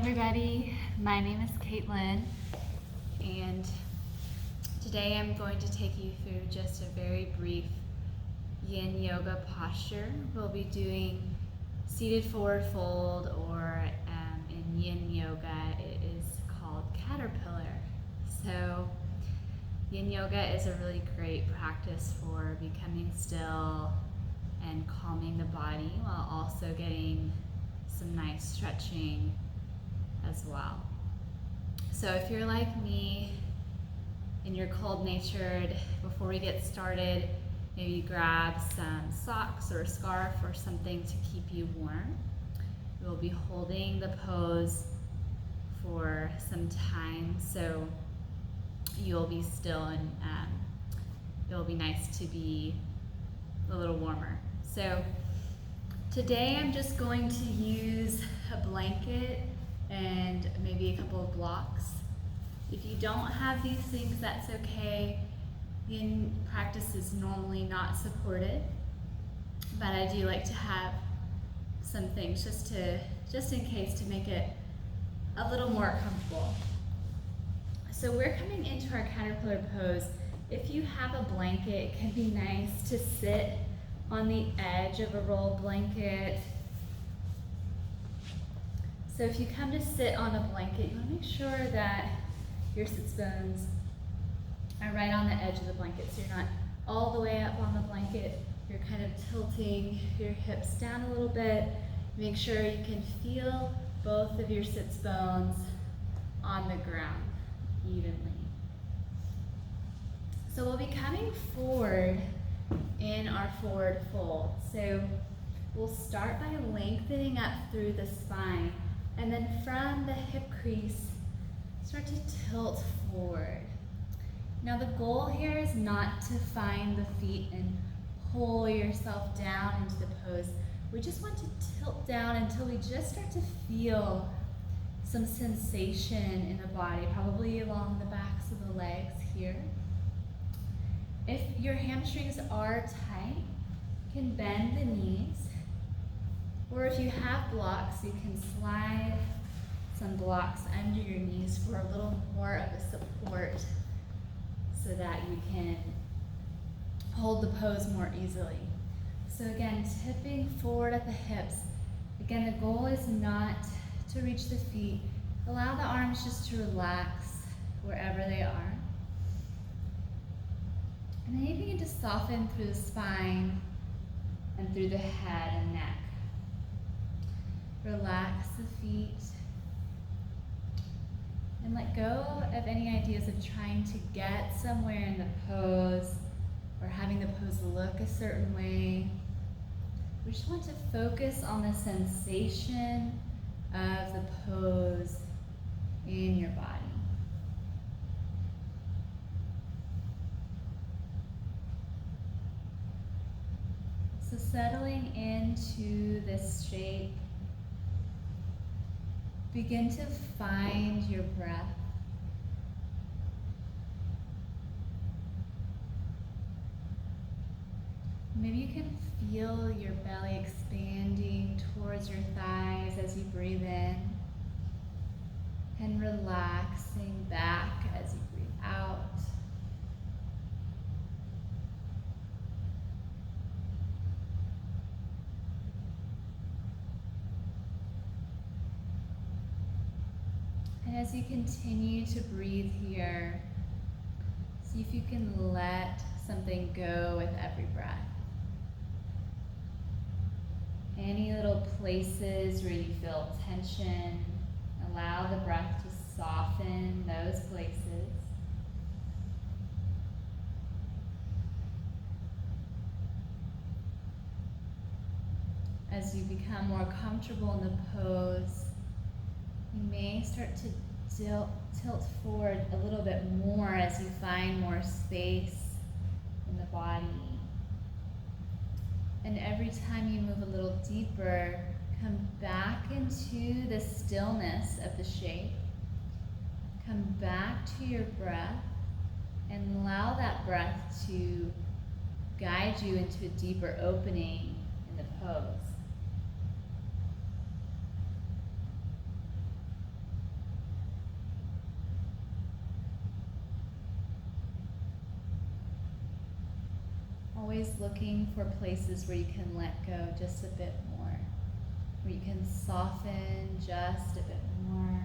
everybody, my name is Caitlin, and today I'm going to take you through just a very brief yin yoga posture. We'll be doing seated forward fold, or in yin yoga it is called caterpillar. So yin yoga is a really great practice for becoming still and calming the body while also getting some nice stretching as well. So if you're like me and you're cold-natured, before we get started, maybe grab some socks or a scarf or something to keep you warm. We'll be holding the pose for some time, so you'll be still and it'll be nice to be a little warmer. So today I'm just going to use a blanket and maybe a couple of blocks. If you don't have these things, that's okay. Yin practice is normally not supported, but I do like to have some things just in case, to make it a little more comfortable. So we're coming into our caterpillar pose. If you have a blanket, it can be nice to sit on the edge of a rolled blanket. So if you come to sit on a blanket, you want to make sure that your sits bones are right on the edge of the blanket, so you're not all the way up on the blanket. You're kind of tilting your hips down a little bit. Make sure you can feel both of your sits bones on the ground evenly. So we'll be coming forward in our forward fold. So we'll start by lengthening up through the spine, and then from the hip crease, start to tilt forward. Now the goal here is not to find the feet and pull yourself down into the pose. We just want to tilt down until we just start to feel some sensation in the body, probably along the backs of the legs here. If your hamstrings are tight, you can bend the knees. Or if you have blocks, you can slide some blocks under your knees for a little more of a support so that you can hold the pose more easily. So again, tipping forward at the hips. Again, the goal is not to reach the feet. Allow the arms just to relax wherever they are. And then you begin to soften through the spine and through the head and neck. Relax the feet and let go of any ideas of trying to get somewhere in the pose or having the pose look a certain way. We just want to focus on the sensation of the pose in your body. So settling into this shape, begin to find your breath. Maybe you can feel your belly expanding towards your thighs as you breathe in, and relaxing back as you breathe out. And as you continue to breathe here, see if you can let something go with every breath. Any little places where you feel tension, allow the breath to soften those places. As you become more comfortable in the pose, you may start to tilt forward a little bit more as you find more space in the body. And every time you move a little deeper, come back into the stillness of the shape. Come back to your breath and allow that breath to guide you into a deeper opening in the pose. always looking for places where you can let go just a bit more, where you can soften just a bit more.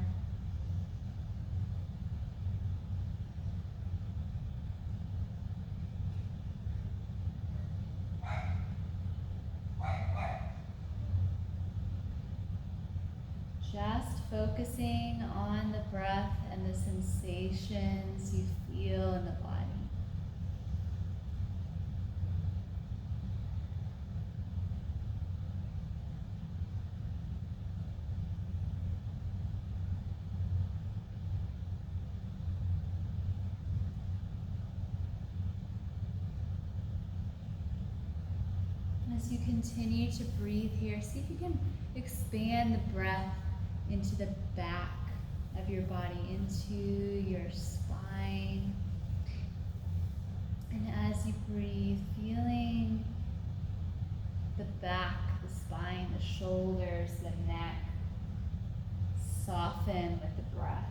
Just focusing on the breath and the sensations you feel in the body. As you continue to breathe here, see if you can expand the breath into the back of your body, into your spine. And as you breathe, feeling the back, the spine, the shoulders, the neck soften with the breath.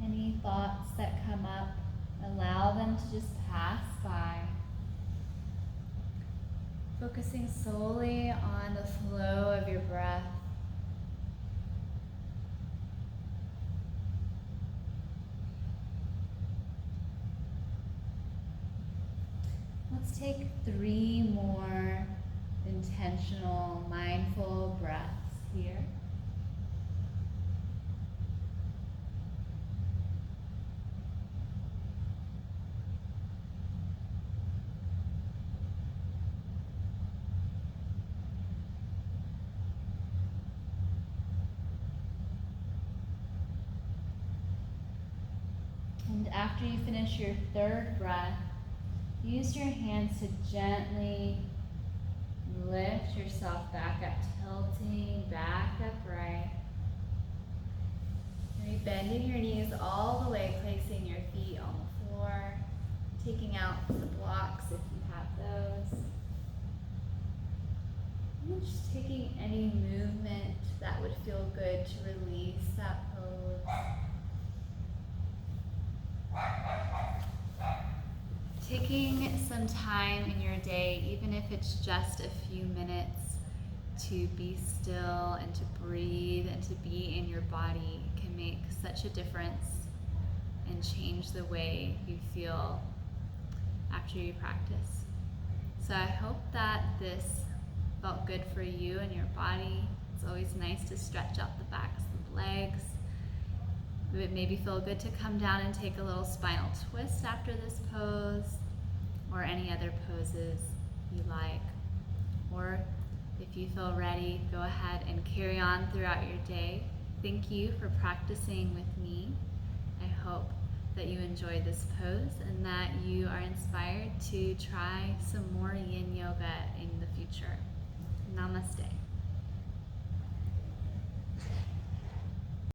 Any thoughts that come up, allow them to just pass by. Focusing solely on the flow of your breath. Let's take 3 more intentional, mindful breaths here. And after you finish your 3rd breath, use your hands to gently lift yourself back up, tilting back upright. Maybe bending your knees all the way, placing your feet on the floor, taking out the blocks if you have those. And just taking any movement that would feel good to release that pose. Taking some time in your day, even if it's just a few minutes, to be still and to breathe and to be in your body can make such a difference and change the way you feel after you practice. So I hope that this felt good for you and your body. It's always nice to stretch out the backs of the legs. It would maybe feel good to come down and take a little spinal twist after this pose, or any other poses you like. Or if you feel ready, go ahead and carry on throughout your day. Thank you for practicing with me. I hope that you enjoyed this pose and that you are inspired to try some more yin yoga in the future. Namaste.